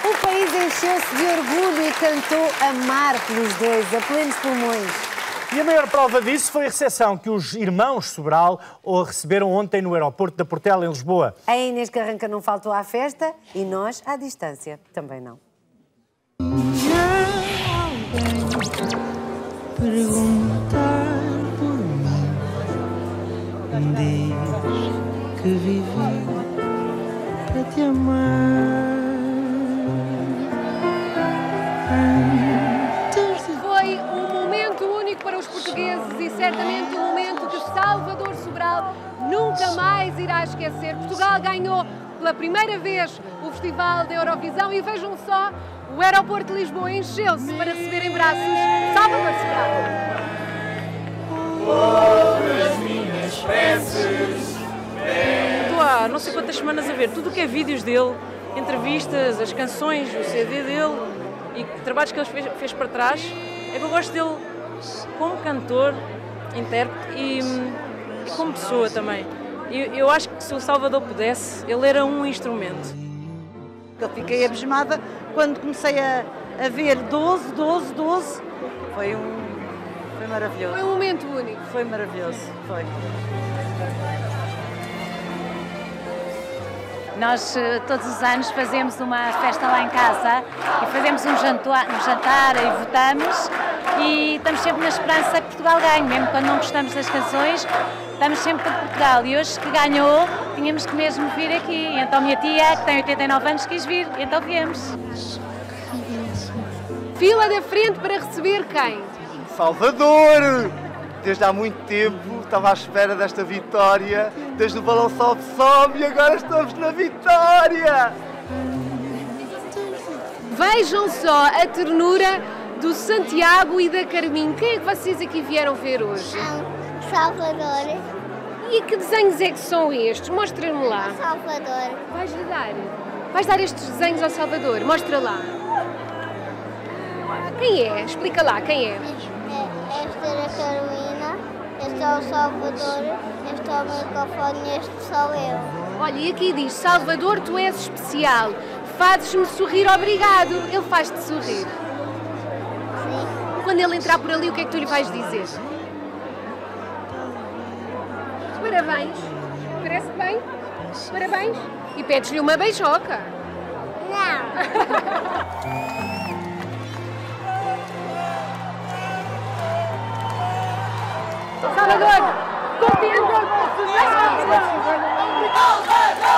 O país encheu-se de orgulho e cantou Amar pelos dois, a plenos pulmões. E a maior prova disso foi a recepção que os irmãos Sobral receberam ontem no aeroporto da Portela, em Lisboa. A Inês Carranca não faltou à festa e nós, à distância, também não. Perguntar por mim, diz que vivi para te amar. Foi um momento único para os portugueses e certamente um momento que Salvador Sobral nunca mais irá esquecer. Portugal ganhou pela primeira vez o Festival da Eurovisão e vejam só, o aeroporto de Lisboa encheu-se para receber em braços Salvador Sobral. As minhas preces. Estou há não sei quantas semanas a ver tudo o que é vídeos dele, entrevistas, as canções, o CD dele e trabalhos que ele fez para trás. É que eu gosto dele como cantor, intérprete e como pessoa também. Eu acho que se o Salvador pudesse, ele era um instrumento. Eu fiquei abismada quando comecei a ver 12. Foi maravilhoso. Foi um momento único. Foi maravilhoso, foi. Nós todos os anos fazemos uma festa lá em casa e fazemos um jantar e votamos e estamos sempre na esperança que Portugal ganhe, mesmo quando não gostamos das canções, estamos sempre por Portugal e hoje que ganhou tínhamos que mesmo vir aqui. Então minha tia, que tem 89 anos, quis vir, então viemos. Fila da frente para receber quem? Salvador! Desde há muito tempo estava à espera desta vitória, desde o balão sobe e agora estamos na vitória! Vejam só a ternura do Santiago e da Carminho. Quem é que vocês aqui vieram ver hoje? Salvador. E que desenhos é que são estes? Mostra-me lá. Salvador. Vais-lhe dar? Vais dar estes desenhos ao Salvador? Mostra lá. Quem é? Explica lá, quem é? Esta é a Carolina, este é o Salvador, este é o microfone e este sou eu. Olha, e aqui diz, Salvador, tu és especial, fazes-me sorrir, obrigado. Ele faz-te sorrir. Sim. Quando ele entrar por ali, o que é que tu lhe vais dizer? Parabéns. Parece bem? Parabéns. E pedes-lhe uma beijoca. Não. Salvador, contente? Salvador! Salvador!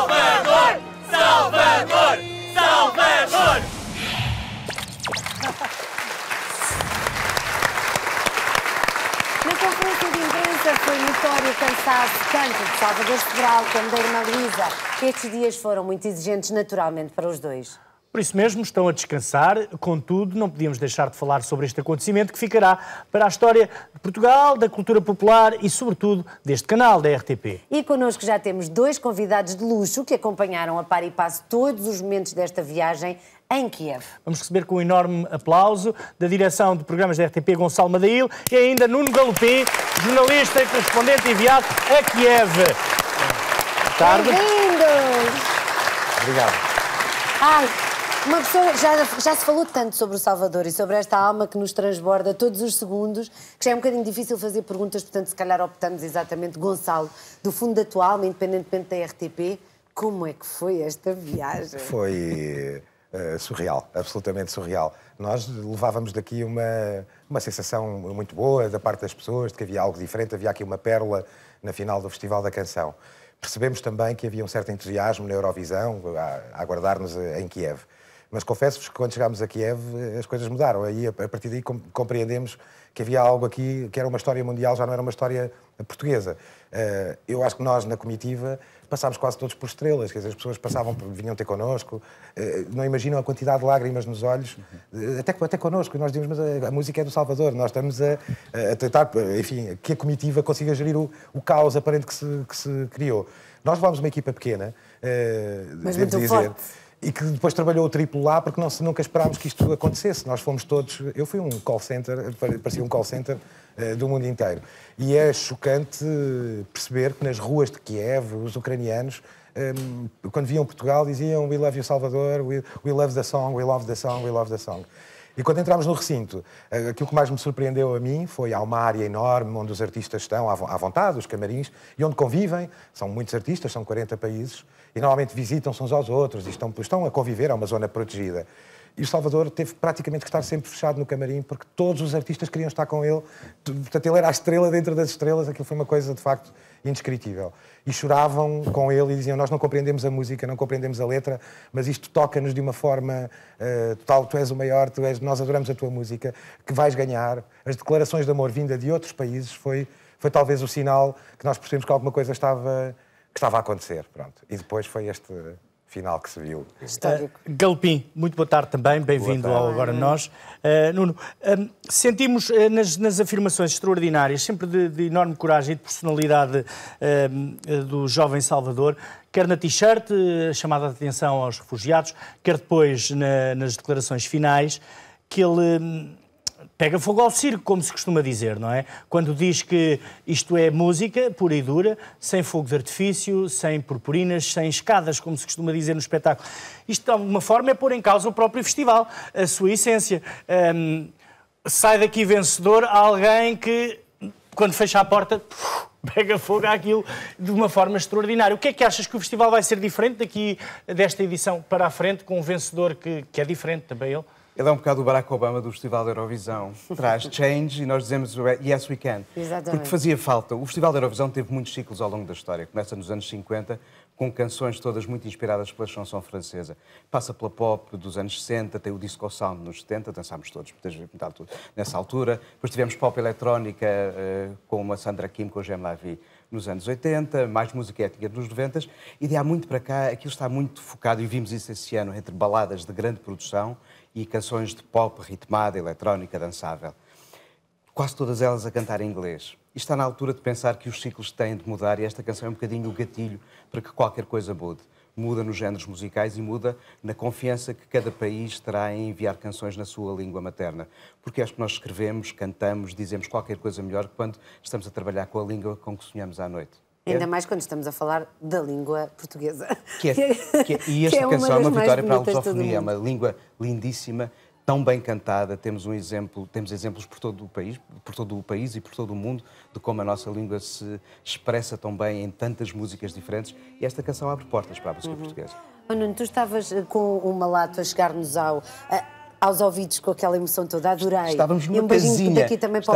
Salvador! Salvador! Salvador! Na conferência de imprensa foi notório o cansaço tanto de Salvador Sobral como da irmã Luísa, que estes dias foram muito exigentes naturalmente para os dois. Por isso mesmo estão a descansar, contudo não podíamos deixar de falar sobre este acontecimento que ficará para a história de Portugal, da cultura popular e sobretudo deste canal da RTP. E connosco já temos dois convidados de luxo que acompanharam a par e passo todos os momentos desta viagem em Kiev. Vamos receber com um enorme aplauso da direção de programas da RTP Gonçalo Madail e ainda Nuno Galopim, jornalista e correspondente enviado a Kiev. Boa tarde. Bem-vindos! Obrigado. Ai, uma pessoa, já se falou tanto sobre o Salvador e sobre esta alma que nos transborda todos os segundos, que já é um bocadinho difícil fazer perguntas, portanto, se calhar optamos exatamente, Gonçalo, do fundo da tua alma, independentemente da RTP, como é que foi esta viagem? Foi surreal, absolutamente surreal. Nós levávamos daqui uma sensação muito boa da parte das pessoas, de que havia algo diferente, havia aqui uma pérola na final do Festival da Canção. Percebemos também que havia um certo entusiasmo na Eurovisão, a aguardar-nos em Kiev. Mas confesso-vos que quando chegámos a Kiev as coisas mudaram. Aí, a partir daí compreendemos que havia algo aqui que era uma história mundial, já não era uma história portuguesa. Eu acho que nós, na comitiva, passámos quase todos por estrelas. Quer dizer, as pessoas vinham ter connosco, não imaginam a quantidade de lágrimas nos olhos, até connosco. Nós dizíamos, mas a música é do Salvador. Nós estamos a tentar, enfim, que a comitiva consiga gerir o caos aparente que se criou. Nós levámos uma equipa pequena, mas muito forte. E que depois trabalhou o triplo lá porque nunca esperámos que isto acontecesse. Nós fomos todos... Eu fui um call center, parecia um call center do mundo inteiro. E é chocante perceber que nas ruas de Kiev, os ucranianos, quando viam Portugal, diziam "We love you, Salvador, we love the song, we love the song, we love the song". E quando entramos no recinto, aquilo que mais me surpreendeu a mim foi há uma área enorme onde os artistas estão à vontade, os camarins, e onde convivem. São muitos artistas, são 40 países, e normalmente visitam-se uns aos outros e estão a conviver, é uma zona protegida. E o Salvador teve praticamente que estar sempre fechado no camarim, porque todos os artistas queriam estar com ele. Portanto, ele era a estrela dentro das estrelas, aquilo foi uma coisa, de facto, indescritível. E choravam com ele e diziam: nós não compreendemos a música, não compreendemos a letra, mas isto toca-nos de uma forma total, tu és o maior, nós adoramos a tua música, que vais ganhar. As declarações de amor vinda de outros países foi talvez o sinal que nós percebemos que alguma coisa estava a acontecer. Pronto. E depois foi este final que se viu. Galopim, muito boa tarde também, bem-vindo ao Agora Nós. Nuno, sentimos nas afirmações extraordinárias, sempre de enorme coragem e de personalidade do jovem Salvador, quer na t-shirt, chamada de atenção aos refugiados, quer depois nas declarações finais, que ele pega fogo ao circo, como se costuma dizer, não é? Quando diz que isto é música pura e dura, sem fogo de artifício, sem purpurinas, sem escadas, como se costuma dizer no espetáculo. Isto, de alguma forma, é pôr em causa o próprio festival, a sua essência. Sai daqui vencedor alguém que, quando fecha a porta, pega fogo àquilo de uma forma extraordinária. O que é que achas que o festival vai ser diferente daqui desta edição para a frente, com um vencedor que é diferente também ele? Ele é um bocado o Barack Obama do Festival da Eurovisão. Traz change e nós dizemos yes we can. Exatamente. Porque fazia falta. O Festival da Eurovisão teve muitos ciclos ao longo da história. Começa nos anos 50, com canções todas muito inspiradas pela chanson francesa. Passa pela pop dos anos 60, tem o disco sound nos 70, dançámos todos nessa altura. Depois tivemos pop eletrónica com a Sandra Kim, com a Gem Lavie nos anos 80, mais música étnica nos 90, e de há muito para cá aquilo está muito focado, e vimos isso esse ano, entre baladas de grande produção e canções de pop ritmada, eletrónica, dançável. Quase todas elas a cantar em inglês. E está na altura de pensar que os ciclos têm de mudar, e esta canção é um bocadinho o gatilho para que qualquer coisa mude. Muda nos géneros musicais e muda na confiança que cada país terá em enviar canções na sua língua materna. Porque acho que nós escrevemos, cantamos, dizemos qualquer coisa melhor quando estamos a trabalhar com a língua com que sonhamos à noite. Ainda mais quando estamos a falar da língua portuguesa. E esta canção é uma vitória para a lusofonia, é uma língua lindíssima, tão bem cantada. Temos exemplos por todo o país e por todo o mundo de como a nossa língua se expressa tão bem em tantas músicas diferentes, e esta canção abre portas para a música portuguesa. Oh, Nuno, tu estavas com o malato a chegar-nos aos ouvidos com aquela emoção toda, adorei. Estávamos numa casinha,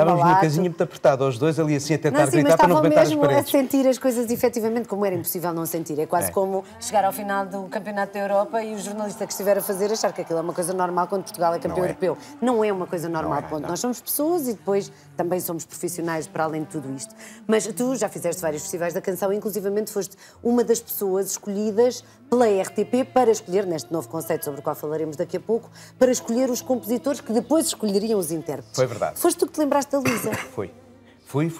numa casinha muito apertada, os dois ali assim a tentar gritar para não rebentar as paredes. Mesmo a sentir as coisas efetivamente, como era impossível não sentir. É quase como chegar ao final do Campeonato da Europa e o jornalista que estiver a fazer achar que aquilo é uma coisa normal quando Portugal é campeão europeu. Não é uma coisa normal, ponto. Nós somos pessoas e depois também somos profissionais para além de tudo isto. Mas tu já fizeste vários festivais da canção, inclusivamente foste uma das pessoas escolhidas pela RTP para escolher, neste novo conceito sobre o qual falaremos daqui a pouco, para escolher os compositores que depois escolheriam os intérpretes. Foi verdade. Foste tu que te lembraste da Lisa? Fui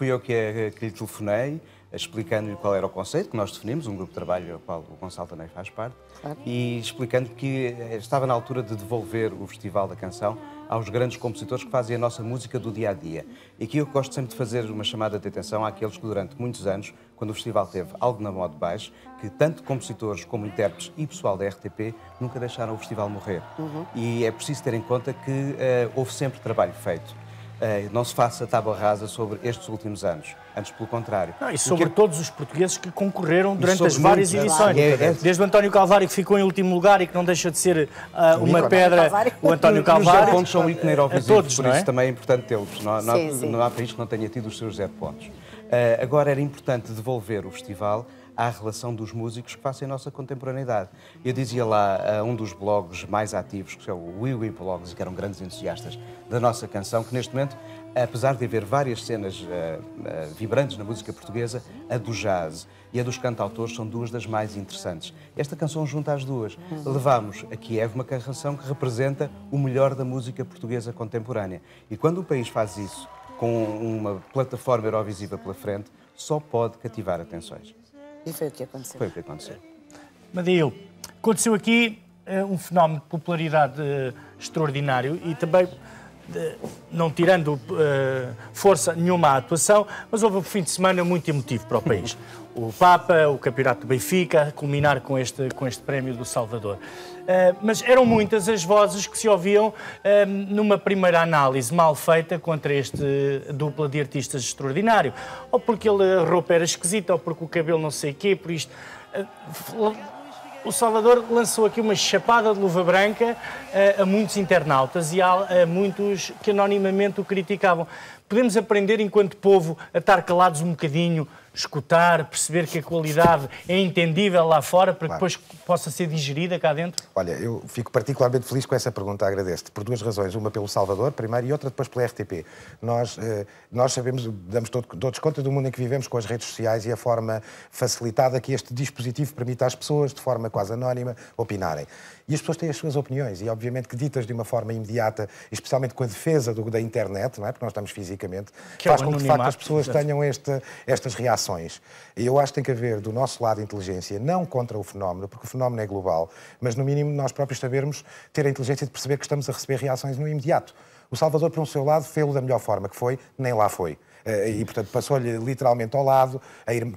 eu que lhe telefonei, explicando-lhe qual era o conceito que nós definimos, um grupo de trabalho ao qual o Gonçalo também faz parte, e explicando que estava na altura de devolver o Festival da Canção aos grandes compositores que fazem a nossa música do dia-a-dia. E aqui eu gosto sempre de fazer uma chamada de atenção àqueles que durante muitos anos, quando o festival teve algo na moda de baixo, que tanto compositores como intérpretes e pessoal da RTP nunca deixaram o festival morrer. E é preciso ter em conta que houve sempre trabalho feito. Não se faça tábua rasa sobre estes últimos anos. Antes, pelo contrário. E sobre todos os portugueses que concorreram durante as várias edições. Desde o António Calvário, que ficou em último lugar e que não deixa de ser uma pedra. O António Calvário. Os 0 pontos são ícone Eurovisivo, por isso também é importante tê-los. Não há país que não tenha tido os seus 0 pontos. Agora era importante devolver o festival à relação dos músicos que fazem a nossa contemporaneidade. Eu dizia lá a um dos blogs mais ativos, que é o We Blogs, que eram grandes entusiastas da nossa canção, que neste momento, apesar de haver várias cenas vibrantes na música portuguesa, a do jazz e a dos cantautores são duas das mais interessantes. Esta canção junta as duas. Levámos a Kiev uma canção que representa o melhor da música portuguesa contemporânea. E quando um país faz isso, com uma plataforma Eurovisiva pela frente, só pode cativar atenções. E foi o que aconteceu. Foi o que aconteceu. Madail, aconteceu aqui um fenómeno de popularidade extraordinário e também não tirando força nenhuma à atuação, mas houve um fim de semana muito emotivo para o país. O Papa, o Campeonato do Benfica, a culminar com este prémio do Salvador. Mas eram muitas as vozes que se ouviam numa primeira análise mal feita contra este dupla de artistas extraordinário. Ou porque a roupa era esquisita, ou porque o cabelo não sei o quê, por isto... O Salvador lançou aqui uma chapada de luva branca a muitos internautas e a muitos que anonimamente o criticavam. Podemos aprender, enquanto povo, a estar calados um bocadinho, escutar, perceber que a qualidade é entendível lá fora para que depois possa ser digerida cá dentro? Olha, eu fico particularmente feliz com essa pergunta, agradeço-te, por duas razões. Uma pelo Salvador, primeiro, e outra depois pela RTP. Nós sabemos, damos todos conta do mundo em que vivemos com as redes sociais e a forma facilitada que este dispositivo permite às pessoas, de forma quase anónima, opinarem. E as pessoas têm as suas opiniões e, obviamente, que ditas de uma forma imediata, especialmente com a defesa da internet, não é? Porque nós estamos fisicamente, faz com que, de facto, as pessoas tenham estas reações. E eu acho que tem que haver, do nosso lado, inteligência, não contra o fenómeno, porque o fenómeno é global, mas, no mínimo, nós próprios sabermos ter a inteligência de perceber que estamos a receber reações no imediato. O Salvador, por um seu lado, fez-o da melhor forma que foi, nem lá foi. E, portanto, passou-lhe literalmente ao lado.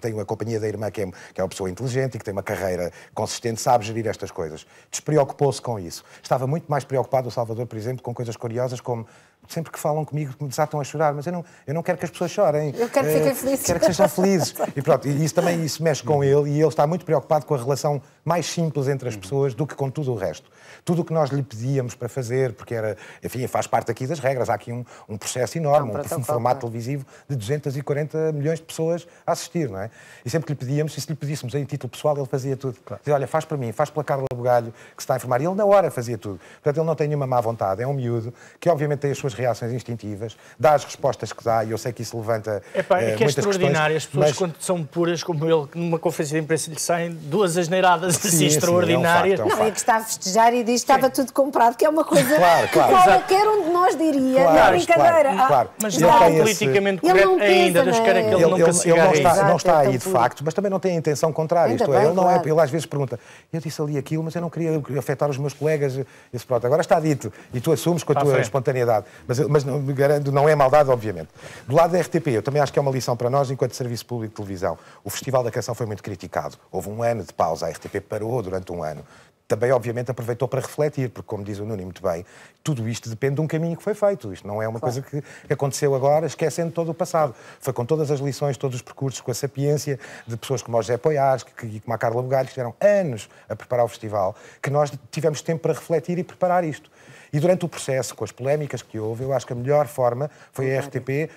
Tem a companhia da irmã, que é uma pessoa inteligente e que tem uma carreira consistente, sabe gerir estas coisas. Despreocupou-se com isso. Estava muito mais preocupado o Salvador, por exemplo, com coisas curiosas como... Sempre que falam comigo, me desatam a chorar, mas eu não quero que as pessoas chorem. Eu quero que fiquem felizes. Quero que sejam felizes. E pronto, isso mexe com ele, e ele está muito preocupado com a relação mais simples entre as pessoas do que com tudo o resto. Tudo o que nós lhe pedíamos para fazer, porque era, enfim, faz parte aqui das regras, há aqui um processo enorme, um formato televisivo de 240 milhões de pessoas a assistir, não é? E sempre que lhe pedíamos, e se lhe pedíssemos em título pessoal, ele fazia tudo. Dizia, olha, faz para mim, faz pela Carla Bugalho, que se está a informar. E ele, na hora, fazia tudo. Portanto, ele não tem nenhuma má vontade, é um miúdo, que obviamente tem as suas reações instintivas, dá as respostas que dá, e eu sei que isso levanta é extraordinário, as pessoas, quando são puras, como ele, numa conferência de imprensa lhe saem duas asneiras assim extraordinárias. Não, e que está a festejar e diz que estava tudo comprado, que é uma coisa que qualquer um de nós diria, na brincadeira. Mas não é politicamente correto ainda, das caras que ele nunca se agarra. Não está aí de facto, mas também não tem a intenção contrária. Isto é, ele às vezes pergunta, eu disse ali aquilo, mas eu não queria afetar os meus colegas. Isso, pronto, agora está dito, e tu assumes com a tua espontaneidade. Mas não é maldade, obviamente. Do lado da RTP, eu também acho que é uma lição para nós, enquanto Serviço Público de Televisão. O Festival da Canção foi muito criticado. Houve um ano de pausa, a RTP parou durante um ano. Também, obviamente, aproveitou para refletir, porque, como diz o Nuno muito bem, tudo isto depende de um caminho que foi feito. Isto não é uma coisa que aconteceu agora, esquecendo todo o passado. Foi com todas as lições, todos os percursos, com a sapiência de pessoas como o José Poiares e como a Carla Bugalho, que estiveram anos a preparar o festival, que nós tivemos tempo para refletir e preparar isto. E durante o processo, com as polémicas que houve, eu acho que a melhor forma foi a RTP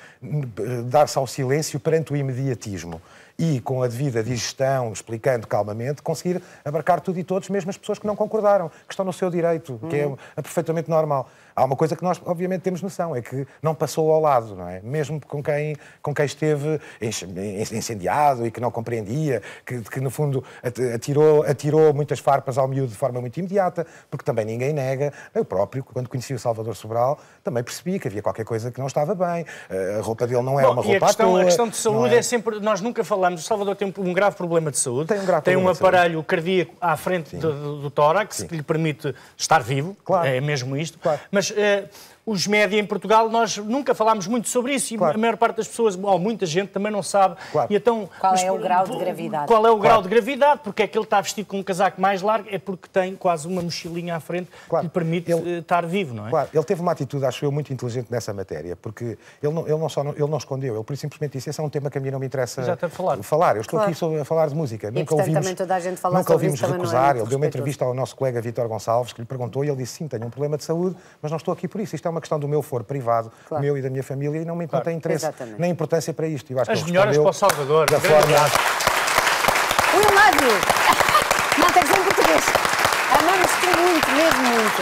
dar-se ao silêncio perante o imediatismo. E, com a devida digestão, explicando calmamente, conseguir abarcar tudo e todos, mesmo as pessoas que não concordaram, que estão no seu direito, que é perfeitamente normal. Há uma coisa que nós, obviamente, temos noção, é que não passou ao lado, não é? Mesmo com quem esteve incendiado e que não compreendia, que no fundo, atirou muitas farpas ao miúdo de forma muito imediata, porque também ninguém nega. Eu próprio, quando conheci o Salvador Sobral, também percebi que havia qualquer coisa que não estava bem, a roupa dele não era uma roupa à toa. A questão de saúde é sempre... Nós nunca falamos, o Salvador tem um grave problema de saúde, tem um aparelho cardíaco à frente do tórax, que lhe permite estar vivo, é mesmo isto, mas os média em Portugal, nós nunca falámos muito sobre isso, e a maior parte das pessoas, ou muita gente, também não sabe. E então, qual é o grau de gravidade? Qual é o grau de gravidade? Porque é que ele está vestido com um casaco mais largo? É porque tem quase uma mochilinha à frente que lhe permite estar vivo, não é? Ele teve uma atitude, acho eu, muito inteligente nessa matéria, porque ele não escondeu, ele simplesmente disse, esse é um tema que a mim não me interessa falar. Eu estou aqui a falar de música. Nunca ouvimos toda a gente falar sobre isso, recusar. Ele deu uma entrevista ao nosso colega Vítor Gonçalves, que lhe perguntou, e ele disse, sim, tenho um problema de saúde, mas não estou aqui por isso. Isto é uma questão do meu foro privado, meu e da minha família, e não tem interesse nem importância para isto. Eu acho as melhoras para o Salvador. Da forma... We love you! Não, tem que ser em português. Amamos-te muito, mesmo muito.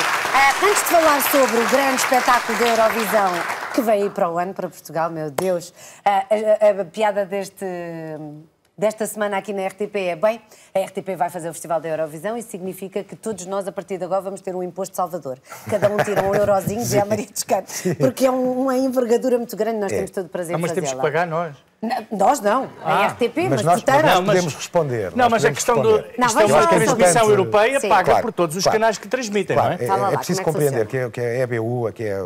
Antes de falar sobre o grande espetáculo da Eurovisão, que vem aí para o ano, para Portugal, meu Deus, a piada desta semana aqui na RTP é, bem, a RTP vai fazer o Festival da Eurovisão, isso significa que todos nós, a partir de agora, vamos ter um imposto de Salvador. Cada um tira um eurozinho e a Maria dos Cantos. Porque é uma envergadura muito grande, nós temos todo o prazer em fazê-la. Mas temos que pagar nós. Nós não, a RTP, mas nós votaram. podemos responder. Não, mas a questão do... Isto é uma transmissão europeia, paga por todos os canais que transmitem, não é? É preciso compreender que a EBU, que é,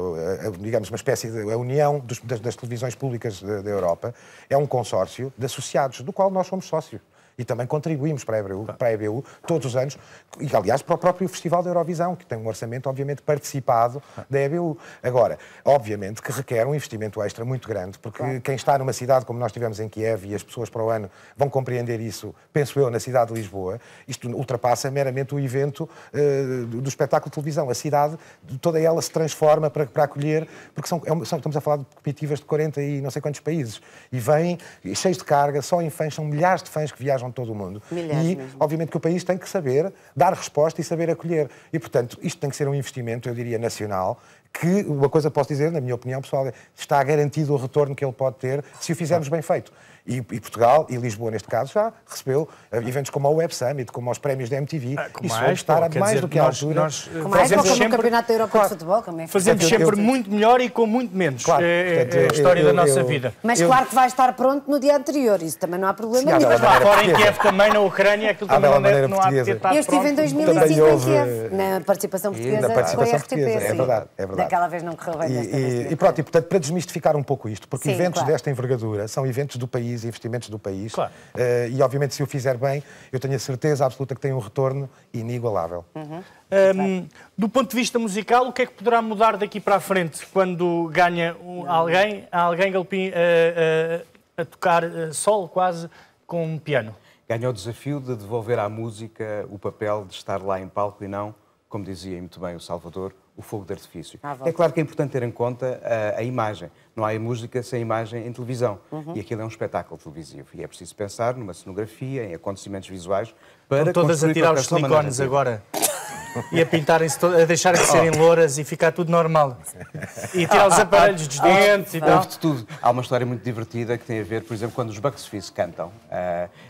digamos, uma espécie de a união das televisões públicas da Europa, é um consórcio de associados, do qual nós somos sócios. E também contribuímos para a EBU todos os anos, e aliás para o próprio Festival da Eurovisão, que tem um orçamento obviamente participado da EBU. Agora, obviamente que requer um investimento extra muito grande, porque quem está numa cidade como nós tivemos em Kiev, e as pessoas para o ano vão compreender isso, penso eu, na cidade de Lisboa, isto ultrapassa meramente o evento do espetáculo de televisão. A cidade, toda ela se transforma para acolher, porque estamos a falar de comitivas de 40 e não sei quantos países, e vêm cheios de carga, só em fãs, são milhares de fãs que viajam de todo o mundo. Milhares e, mesmo. obviamente, que o país tem que saber dar resposta e saber acolher. E, portanto, isto tem que ser um investimento, eu diria, nacional, que, uma coisa posso dizer, na minha opinião pessoal, está garantido o retorno que ele pode ter se o fizermos bem feito. E Portugal, e Lisboa neste caso, já recebeu eventos como o Web Summit, como os prémios da MTV. Isso vai estar mais do que à altura. Como o Campeonato da Europa de Futebol. Fazemos sempre muito melhor e com muito menos. É a história da nossa vida. Mas claro que vai estar pronto no dia anterior, isso também não há problema nenhum. Fora em Kiev também, na Ucrânia, aquilo também não há de ter estado. Eu estive em 2005 em Kiev, na participação portuguesa, foi a RTP. É verdade. Daquela vez não correu bem desta vez. E pronto, e portanto, para desmistificar um pouco isto, porque eventos desta envergadura são eventos do país, investimentos do país, e obviamente se o fizer bem, eu tenho a certeza absoluta que tem um retorno inigualável. Do ponto de vista musical, o que é que poderá mudar daqui para a frente quando ganha alguém Galpim, a tocar solo quase com um piano? Ganha o desafio de devolver à música o papel de estar lá em palco e não, como dizia muito bem o Salvador, o fogo de artifício. É claro que é importante ter em conta a imagem. Não há música sem imagem em televisão. E aquilo é um espetáculo televisivo. E é preciso pensar numa cenografia, em acontecimentos visuais, para todas a tirar os silicones agora e a pintarem-se, a deixarem de serem louras e ficar tudo normal. E tirar os aparelhos dos dentes e tal. Houve de tudo. Há uma história muito divertida que tem a ver, por exemplo, quando os Bucks Fizz cantam,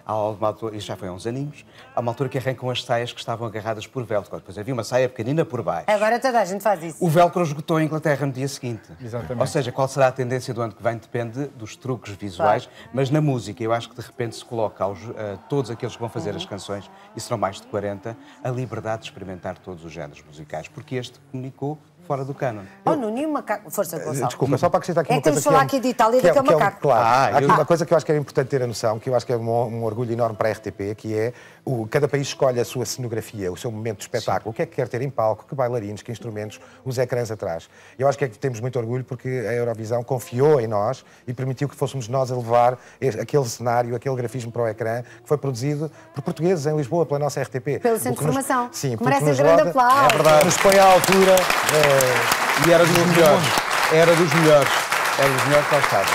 há uma altura, isto já foi há uns aninhos, há uma altura que arrancam as saias que estavam agarradas por velcro. Depois havia uma saia pequenina por baixo. Agora toda a gente faz isso. O velcro esgotou em Inglaterra no dia seguinte. Exatamente. Ou seja, qual será a tendência do ano que vem depende dos truques visuais, mas na música eu acho que de repente se coloca aos todos aqueles que vão fazer as canções, e serão mais de 40, a liberdade de experimentar todos os géneros musicais, porque este comunicou fora do cânon. Oh, Nuno, macaco. Força, Gonçalo. Desculpa, só para acrescentar aqui uma coisa. Temos de falar aqui de Itália daquele macaco. Claro, há aqui uma coisa que eu acho que é importante ter a noção, que eu acho que é um orgulho enorme para a RTP, que é cada país escolhe a sua cenografia, o seu momento de espetáculo, o que é que quer ter em palco, que bailarinos, que instrumentos, os ecrãs atrás. Eu acho que temos muito orgulho porque a Eurovisão confiou em nós e permitiu que fôssemos nós a levar aquele cenário, aquele grafismo para o ecrã, que foi produzido por portugueses em Lisboa, pela nossa RTP. Pelo Centro de Formação. Sim, merece um grande aplauso. É verdade. Nos põe à altura. E era dos melhores. Era dos melhores. Era dos melhores que lá estava.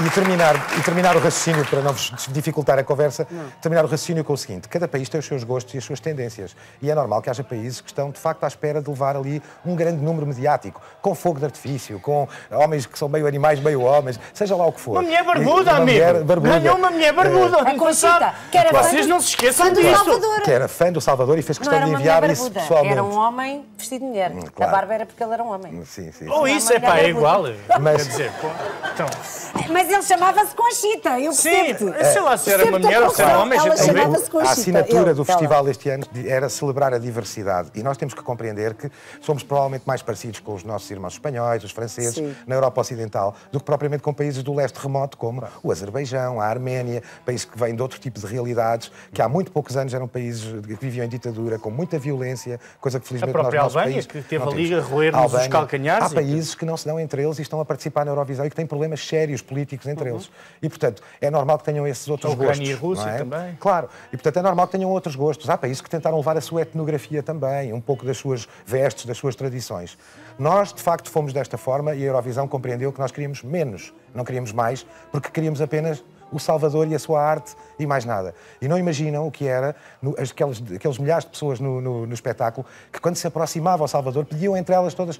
E terminar o raciocínio, para não vos dificultar a conversa, terminar o raciocínio com o seguinte: cada país tem os seus gostos e as suas tendências. E é normal que haja países que estão, de facto, à espera de levar ali um grande número mediático, com fogo de artifício, com homens que são meio animais, meio homens, seja lá o que for. Uma mulher barbuda, amigo! Ganhou uma mulher barbuda! A Conchita, que era vocês não se esqueçam disso. Que era fã do Salvador e fez questão de enviar isso pessoalmente. Era um homem vestido de mulher. Claro. A barba era porque ele era um homem. Sim. Ou isso, é igual. Mas, quer dizer, então... Mas ele chamava-se Conchita, eu percebo. Sim, sei lá se era uma mulher ou se era um homem. Ela chamava-se Conchita. A assinatura do festival este ano era celebrar a diversidade. E nós temos que compreender que somos provavelmente mais parecidos com os nossos irmãos espanhóis, os franceses, na Europa Ocidental, do que propriamente com países do leste remoto, como o Azerbaijão, a Arménia, países que vêm de outro tipo de realidades, que há muito poucos anos eram países que viviam em ditadura, com muita violência, coisa que felizmente nós, no nosso Albânia, país, que teve ali a roer-nos os calcanhares. Há países que não se dão entre eles e estão a participar na Eurovisão e que têm problemas sérios políticos entre eles. E, portanto, é normal que tenham esses outros gostos. A Ucrânia e a Rússia também. Claro. E, portanto, é normal que tenham outros gostos. Há países que tentaram levar a sua etnografia também, um pouco das suas vestes, das suas tradições. Nós, de facto, fomos desta forma e a Eurovisão compreendeu que nós queríamos menos, não queríamos mais, porque queríamos apenas o Salvador e a sua arte e mais nada. E não imaginam o que era aqueles milhares de pessoas no espetáculo que, quando se aproximavam ao Salvador, pediam entre elas todas...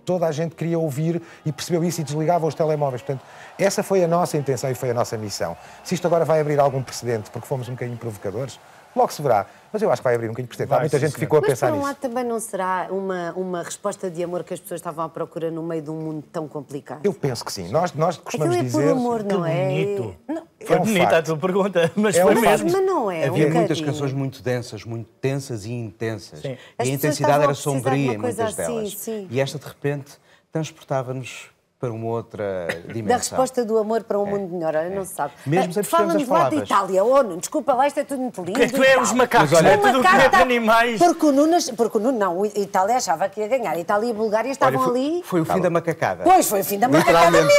Toda a gente queria ouvir e percebeu isso e desligava os telemóveis. Portanto, essa foi a nossa intenção e foi a nossa missão. Se isto agora vai abrir algum precedente porque fomos um bocadinho provocadores, Logo se verá. Mas eu acho que vai abrir um bocadinho por cento. Há muita gente que ficou a Mas pensar por um nisso. lado também não será uma resposta de amor que as pessoas estavam à procura no meio de um mundo tão complicado? Eu penso que sim. Nós costumamos Aquilo é dizer... por amor, não é? bonito. Não, Foi É um bonita a facto. tua pergunta, mas É foi um mesmo. mas não é. Havia um muitas bocadinho. canções muito tensas e intensas. Sim. E As a pessoas intensidade estavam a era precisar de sombria uma em coisa muitas assim, delas. sim. E esta, de repente, transportava-nos para uma outra dimensão. Da resposta do amor para um mundo melhor, olha, não se sabe. Mesmo sem percebermos Fala-nos as lá da palavras. Itália, Nuno, desculpa lá, isto é tudo muito lindo. Que tu e é tal. os macacos, Mas olha, não é? Tudo o que é de Macata, animais. Porque o Nuno, não, a Itália achava que ia ganhar. A Itália e a Bulgária estavam Olha, ali. foi o fim da macacada. Pois, foi o fim da macacada mesmo.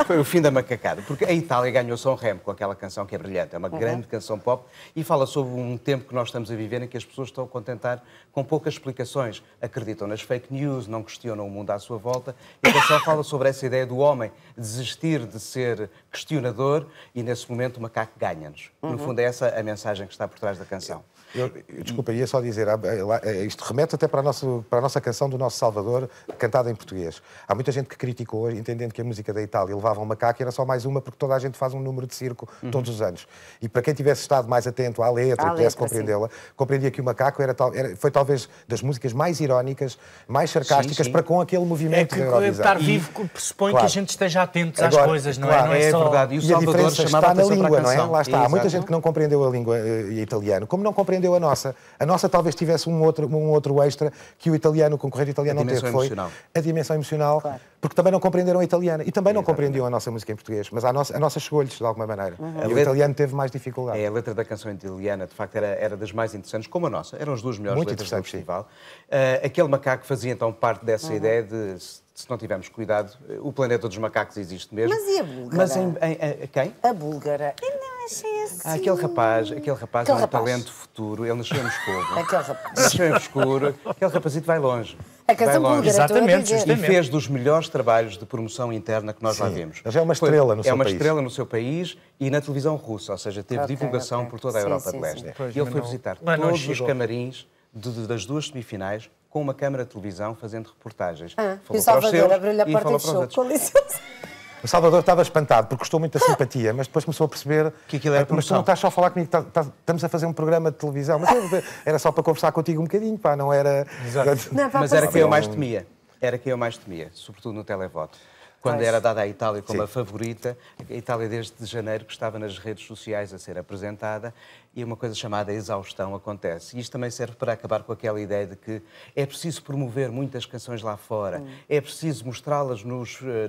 Foi o fim da macacada. Porque a Itália ganhou São Remo com aquela canção que é brilhante. É uma grande canção pop e fala sobre um tempo que nós estamos a viver em que as pessoas estão a contentar com poucas explicações. Acreditam nas fake news, não questionam o mundo à sua volta. E a canção fala sobre essa ideia do homem desistir de ser questionador e, nesse momento, o macaco ganha-nos. No fundo, é essa a mensagem que está por trás da canção. Desculpa, ia só dizer, isto remete até para a nossa canção do nosso Salvador, cantada em português. Há muita gente que criticou, entendendo que a música da Itália levava um macaco e era só mais uma, porque toda a gente faz um número de circo todos os anos. E para quem tivesse estado mais atento à letra e pudesse compreendê-la, compreendia que o macaco foi talvez das músicas mais irónicas, mais sarcásticas, Sim. para com aquele movimento da É que Eurovisão. estar vivo pressupõe Claro. que a gente esteja atento às Agora, coisas, não claro, é? Não é, é só... verdade. E o E a Salvador diferença chamava está na atenção para a língua, não é? canção. Lá está. Há muita Exato. gente que não compreendeu a língua italiana, como não compreendeu a nossa. A nossa talvez tivesse um outro extra que o italiano, o concorrente italiano A não teve, dimensão foi emocional. a dimensão emocional, porque também não compreenderam a italiana e também não compreendiam a nossa música em português, mas a nossa chegou-lhes de alguma maneira. E o italiano teve mais dificuldade. É, a letra da canção italiana, de facto, era das mais interessantes, como a nossa. Eram as duas melhores Muito letras do interessantes, sim. festival. Aquele macaco fazia, então, parte dessa ideia de, se não tivermos cuidado, o planeta dos macacos existe mesmo. Mas e a búlgara? Mas quem? A búlgara. Eu não achei assim. Aquele rapaz é um rapaz. talento futuro. Ele nasceu em Moscou. Aquele rapaz. Nasceu em Moscou. Aquele rapazito vai longe. A canção vai longe. búlgara, estou a Exatamente, dizer. E justamente. fez dos melhores trabalhos de promoção interna que nós lá vimos. Ele já é uma estrela no seu É uma país. estrela no seu país e na televisão russa, ou seja, teve Ok, divulgação ok. por toda a Sim, Europa sim, de Leste. sim. Pois, E ele mas foi não- visitar mas não todos os chegou. camarins das duas semifinais com uma câmara de televisão fazendo reportagens. E o Falou para os Salvador seus abriu-lhe a e porta falou e para os fechou. outros. Com licença. O Salvador estava espantado porque gostou muito da simpatia, mas depois começou a perceber Que aquilo era mas tu promoção. não estás só a falar comigo, estamos a fazer um programa de televisão. Mas era só para conversar contigo um bocadinho, pá, não era... Não, pá, Mas era passou. quem eu mais temia. Era quem eu mais temia, sobretudo no televoto. Quando Pois. era dada à Itália como Sim. a favorita, a Itália desde janeiro que estava nas redes sociais a ser apresentada e uma coisa chamada exaustão acontece. E isto também serve para acabar com aquela ideia de que é preciso promover muitas canções lá fora, é preciso mostrá-las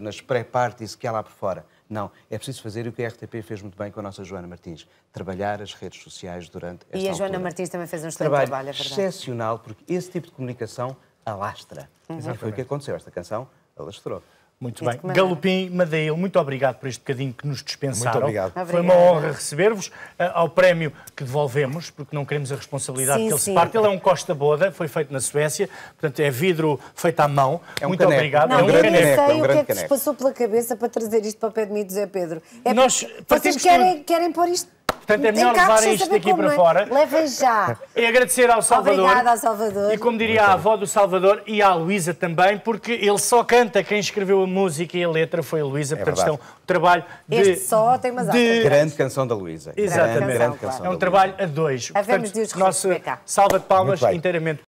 nas pré-parties que há lá por fora. Não, é preciso fazer o que a RTP fez muito bem com a nossa Joana Martins, trabalhar as redes sociais durante esta E a Joana altura. Martins também fez um excelente Trabalho trabalho, é verdade. excepcional, porque esse tipo de comunicação alastra. E foi o que aconteceu. Esta canção alastrou. Muito E de bem. que maneira? Galopim, Madeil, muito obrigado por este bocadinho que nos dispensaram. Muito obrigado. Foi uma Obrigada. honra receber-vos. Ao prémio que devolvemos, porque não queremos a responsabilidade Sim, que ele se sim. parte. Ele é um Costa Boda, foi feito na Suécia, portanto é vidro feito à mão. É um muito caneco. obrigado. Não, É um eu grande nem caneco, é sei um o que grande é que vos caneco. passou pela cabeça para trazer isto para o pé de mim, José Pedro. É Nós porque partimos vocês querem pôr isto. Portanto, é em melhor cacos levarem sem isto saber daqui como, para não é? fora. Levem já. É agradecer ao Salvador. Obrigada ao Salvador. E como diria a avó do Salvador e à Luísa também, porque ele só canta, quem escreveu a música e a letra foi a Luísa, portanto isto é um verdade. trabalho de... Este só tem umas aspas. Grande canção da Luísa. Exatamente. Grande Grande canção É um da trabalho a dois. Havemos de os nosso receber cá. salva de palmas Muito bem. inteiramente